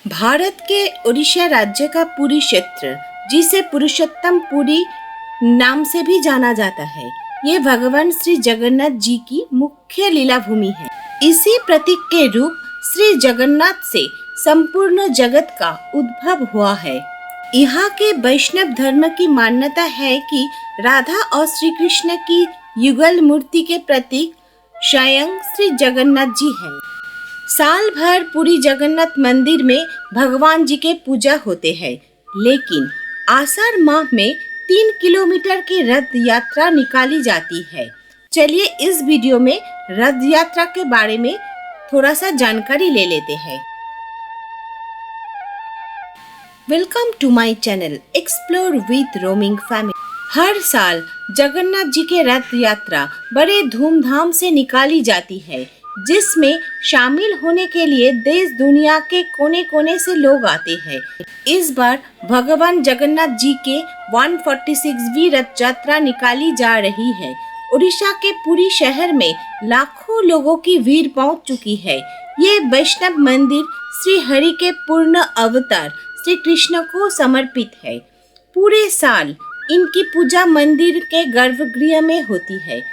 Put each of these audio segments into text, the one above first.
भारत के उड़ीसा राज्य का पुरी क्षेत्र, जिसे पुरुषोत्तम पुरी नाम से भी जाना जाता है, ये भगवान श्री जगन्नाथ जी की मुख्य लीला भूमि है। इसी प्रतीक के रूप श्री जगन्नाथ से संपूर्ण जगत का उद्भव हुआ है। यहाँ के वैष्णव धर्म की मान्यता है कि राधा और श्री कृष्ण की युगल मूर्ति के प्रतीक स्वयं श्री जगन्नाथ जी हैं। साल भर पुरी जगन्नाथ मंदिर में भगवान जी के पूजा होते हैं, लेकिन आषाढ़ माह में 3 किलोमीटर की रथ यात्रा निकाली जाती है। चलिए इस वीडियो में रथ यात्रा के बारे में थोड़ा सा जानकारी ले लेते हैं। Welcome to my channel explore with roaming family. हर साल जगन्नाथ जी के रथ यात्रा बड़े धूमधाम से निकाली जाती है, जिसमें शामिल होने के लिए देश दुनिया के कोने कोने से लोग आते हैं। इस बार भगवान जगन्नाथ जी के 146वीं रथ यात्रा निकाली जा रही है। उड़ीसा के पुरी शहर में लाखों लोगों की भीड़ पहुंच चुकी है। ये वैष्णव मंदिर श्री हरि के पूर्ण अवतार श्री कृष्ण को समर्पित है। पूरे साल इनकी पूजा मंदिर के गर्भगृह में होती है,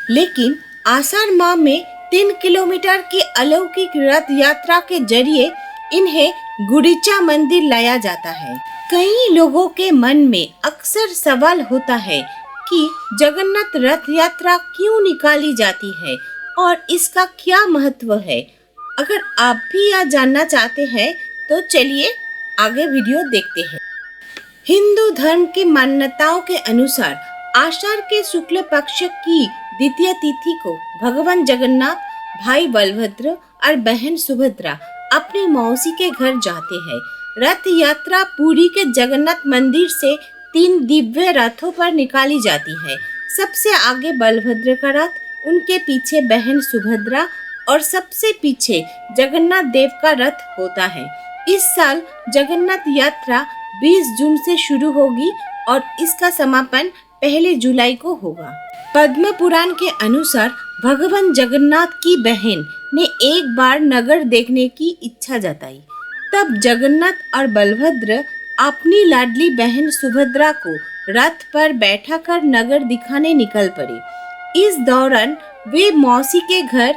लेकिन आषाढ़ माह में 3 किलोमीटर की अलौकिक रथ यात्रा के जरिए इन्हें गुंडीचा मंदिर लाया जाता है। कई लोगों के मन में अक्सर सवाल होता है कि जगन्नाथ रथ यात्रा क्यों निकाली जाती है और इसका क्या महत्व है। अगर आप भी यह जानना चाहते हैं तो चलिए आगे वीडियो देखते हैं। हिंदू धर्म की मान्यताओं के अनुसार आषाढ़ के शुक्ल पक्ष की द्वितीय तिथि को भगवान जगन्नाथ, भाई बलभद्र और बहन सुभद्रा अपनी मौसी के घर जाते हैं। रथ यात्रा पुरी के जगन्नाथ मंदिर से 3 दिव्य रथों पर निकाली जाती है। सबसे आगे बलभद्र का रथ, उनके पीछे बहन सुभद्रा और सबसे पीछे जगन्नाथ देव का रथ होता है। इस साल जगन्नाथ यात्रा 20 जून से शुरू होगी और इसका समापन 1 जुलाई को होगा। पद्म पुराण के अनुसार भगवान जगन्नाथ की बहन ने एक बार नगर देखने की इच्छा जताई। तब जगन्नाथ और बलभद्र अपनी लाडली बहन सुभद्रा को रथ पर बैठाकर नगर दिखाने निकल पड़े। इस दौरान वे मौसी के घर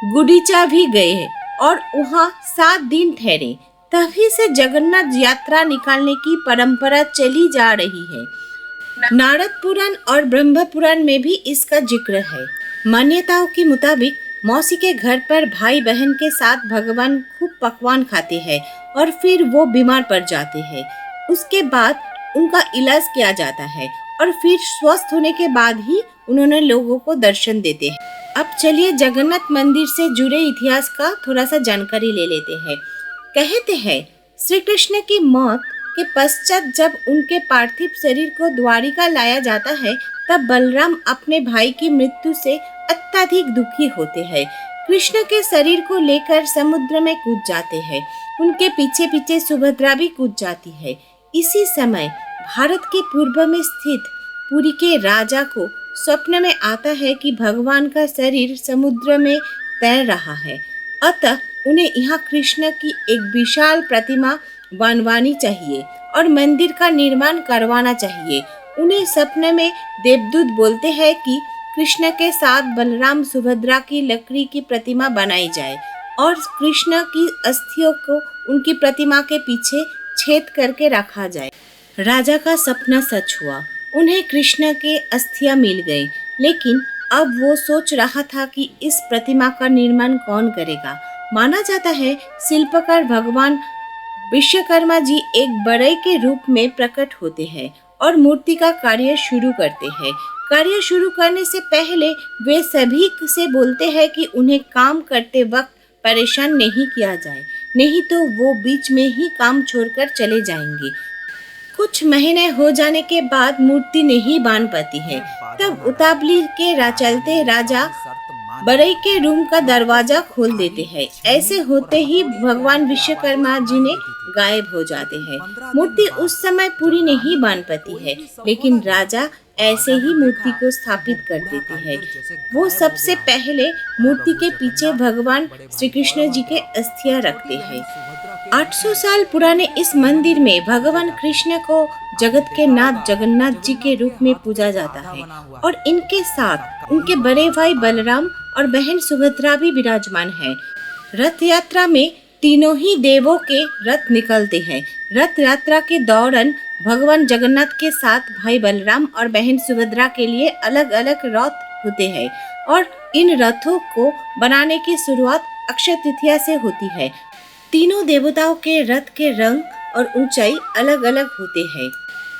गुंडीचा भी गए और वहाँ 7 दिन ठहरे। तभी से जगन्नाथ यात्रा निकालने की परंपरा चली जा रही है। नारद पुराण और ब्रह्म पुराण में भी इसका जिक्र है। मान्यताओं के मुताबिक मौसी के घर पर भाई बहन के साथ भगवान खूब पकवान खाते हैं और फिर वो बीमार पड़ जाते हैं। उसके बाद उनका इलाज किया जाता है और फिर स्वस्थ होने के बाद ही उन्होंने लोगों को दर्शन देते हैं। अब चलिए जगन्नाथ मंदिर से जुड़े इतिहास का थोड़ा सा जानकारी ले लेते हैं। कहते हैं श्री कृष्ण की मौत के पश्चात जब उनके पार्थिव शरीर को द्वारिका लाया जाता है, तब बलराम अपने भाई की मृत्यु से अत्यधिक दुखी होते हैं। कृष्ण के शरीर को लेकर समुद्र में कूद जाते हैं। उनके पीछे पीछे सुभद्रा भी कूद जाती है। इसी समय भारत के पूर्व में स्थित पुरी के राजा को स्वप्न में आता है कि भगवान का शरीर समुद्र में तैर रहा है, अतः उन्हें यहाँ कृष्ण की एक विशाल प्रतिमा बनवानी चाहिए और मंदिर का निर्माण करवाना चाहिए। उन्हें सपने में देवदूत बोलते हैं कि कृष्ण के साथ बलराम सुभद्रा की लकड़ी की प्रतिमा बनाई जाए और कृष्ण की अस्थियों को उनकी प्रतिमा के पीछे छेद करके रखा जाए। राजा का सपना सच हुआ। उन्हें कृष्ण के अस्थियां मिल गई, लेकिन अब वो सोच रहा था कि इस प्रतिमा का निर्माण कौन करेगा। माना जाता है शिल्पकार भगवान विश्वकर्मा जी एक बढ़ई के रूप में प्रकट होते हैं और मूर्ति का कार्य शुरू करते हैं। कार्य शुरू करने से पहले वे सभी से बोलते हैं कि उन्हें काम करते वक्त परेशान नहीं किया जाए, नहीं तो वो बीच में ही काम छोड़कर चले जाएंगे। कुछ महीने हो जाने के बाद मूर्ति नहीं बन पाती है। तब उतावली के चलते राजा बढ़ई के रूम का दरवाजा खोल देते हैं। ऐसे होते ही भगवान विश्वकर्मा जी ने गायब हो जाते हैं। मूर्ति उस समय पूरी नहीं बन पाती है, लेकिन राजा ऐसे ही मूर्ति को स्थापित कर देते हैं। वो सबसे पहले मूर्ति के पीछे भगवान श्री कृष्ण जी के अस्थियां रखते हैं। 800 साल पुराने इस मंदिर में भगवान कृष्ण को जगत के नाथ जगन्नाथ जी के रूप में पूजा जाता है और इनके साथ उनके बड़े भाई बलराम और बहन सुभद्रा भी विराजमान है। रथ यात्रा में तीनों ही देवों के रथ निकलते हैं। रथ यात्रा के दौरान भगवान जगन्नाथ के साथ भाई बलराम और बहन सुभद्रा के लिए अलग अलग रथ होते हैं और इन रथों को बनाने की शुरुआत अक्षय तृतीया से होती है। तीनों देवताओं के रथ के रंग और ऊंचाई अलग अलग होते हैं।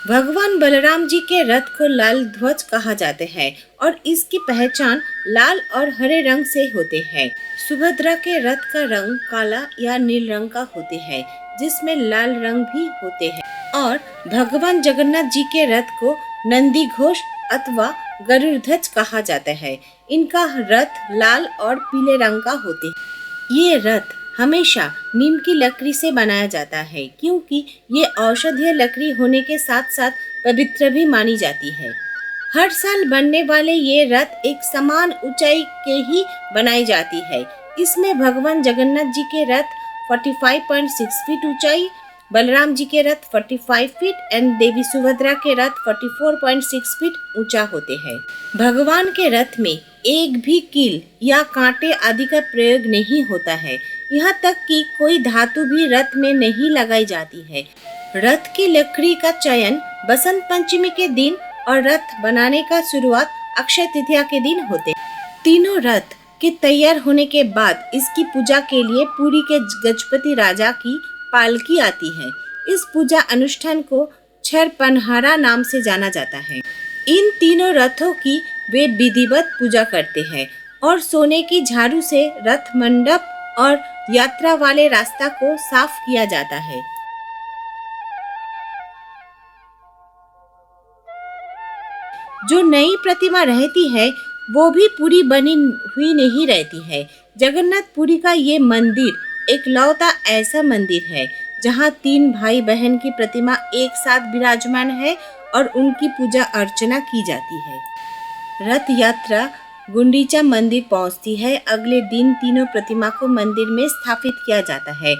भगवान बलराम जी के रथ को लाल ध्वज कहा जाता है और इसकी पहचान लाल और हरे रंग से होते हैं। सुभद्रा के रथ का रंग काला या नील रंग का होते हैं, जिसमें लाल रंग भी होते हैं। और भगवान जगन्नाथ जी के रथ को नंदी घोष अथवा गरुड़ ध्वज कहा जाता है। इनका रथ लाल और पीले रंग का होते हैं। ये रथ हमेशा नीम की लकड़ी से बनाया जाता है, क्योंकि ये औषधीय लकड़ी होने के साथ साथ पवित्र भी मानी जाती है। हर साल बनने वाले ये रथ एक समान ऊंचाई के ही बनाई जाती है। इसमें भगवान जगन्नाथ जी के रथ 45.6 फीट ऊंचाई, बलराम जी के रथ 45 फीट एंड देवी सुभद्रा के रथ 44.6 फीट ऊंचा होते हैं। भगवान के रथ में एक भी कील या कांटे आदि का प्रयोग नहीं होता है। यहाँ तक कि कोई धातु भी रथ में नहीं लगाई जाती है। रथ की लकड़ी का चयन बसंत पंचमी के दिन और रथ बनाने का शुरुआत अक्षय तृतीया के दिन होते। तीनों रथ के तैयार होने के बाद इसकी पूजा के लिए पुरी के गजपति राजा की पालकी आती है। इस पूजा अनुष्ठान को छर पनहारा नाम से जाना जाता है। इन तीनों रथों की वे विधिवत पूजा करते हैं और सोने की झाड़ू से रथ मंडप और यात्रा वाले रास्ता को साफ किया जाता है। जो नई प्रतिमा रहती है वो भी पूरी बनी हुई नहीं रहती है। जगन्नाथपुरी का ये मंदिर एक लौता ऐसा मंदिर है जहाँ 3 भाई बहन की प्रतिमा एक साथ विराजमान है और उनकी पूजा अर्चना की जाती है। रथ यात्रा गुंडीचा मंदिर पहुंचती है। अगले दिन तीनों प्रतिमा को मंदिर में स्थापित किया जाता है।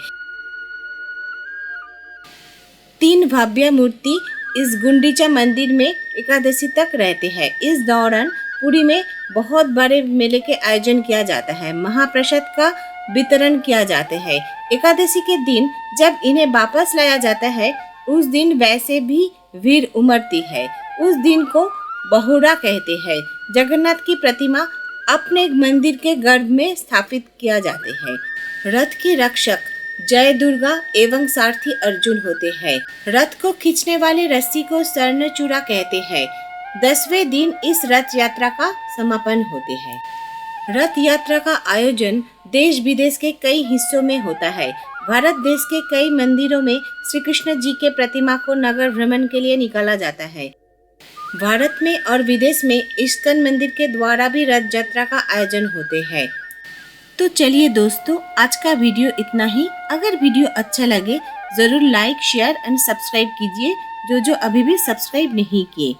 3 भव्य मूर्ति इस गुंडीचा मंदिर में एकादशी तक रहते हैं। इस दौरान पुरी में बहुत बड़े मेले के आयोजन किया जाता है। महाप्रसाद का वितरण किया जाता है। एकादशी के दिन जब इन्हें वापस लाया जाता है, उस दिन वैसे भी भीड़ उमड़ती है। उस दिन को बहुरा कहते हैं। जगन्नाथ की प्रतिमा अपने मंदिर के गर्भ में स्थापित किया जाते हैं। रथ के रक्षक जय दुर्गा एवं सारथी अर्जुन होते हैं। रथ को खींचने वाले रस्सी को स्वर्णचूड़ा कहते हैं। 10वें दिन इस रथ यात्रा का समापन होते हैं। रथ यात्रा का आयोजन देश विदेश के कई हिस्सों में होता है। भारत देश के कई मंदिरों में श्री कृष्ण जी के प्रतिमा को नगर भ्रमण के लिए निकाला जाता है। भारत में और विदेश में इस्कॉन मंदिर के द्वारा भी रथ यात्रा का आयोजन होते हैं। तो चलिए दोस्तों, आज का वीडियो इतना ही। अगर वीडियो अच्छा लगे जरूर लाइक शेयर एंड सब्सक्राइब कीजिए जो अभी भी सब्सक्राइब नहीं किए।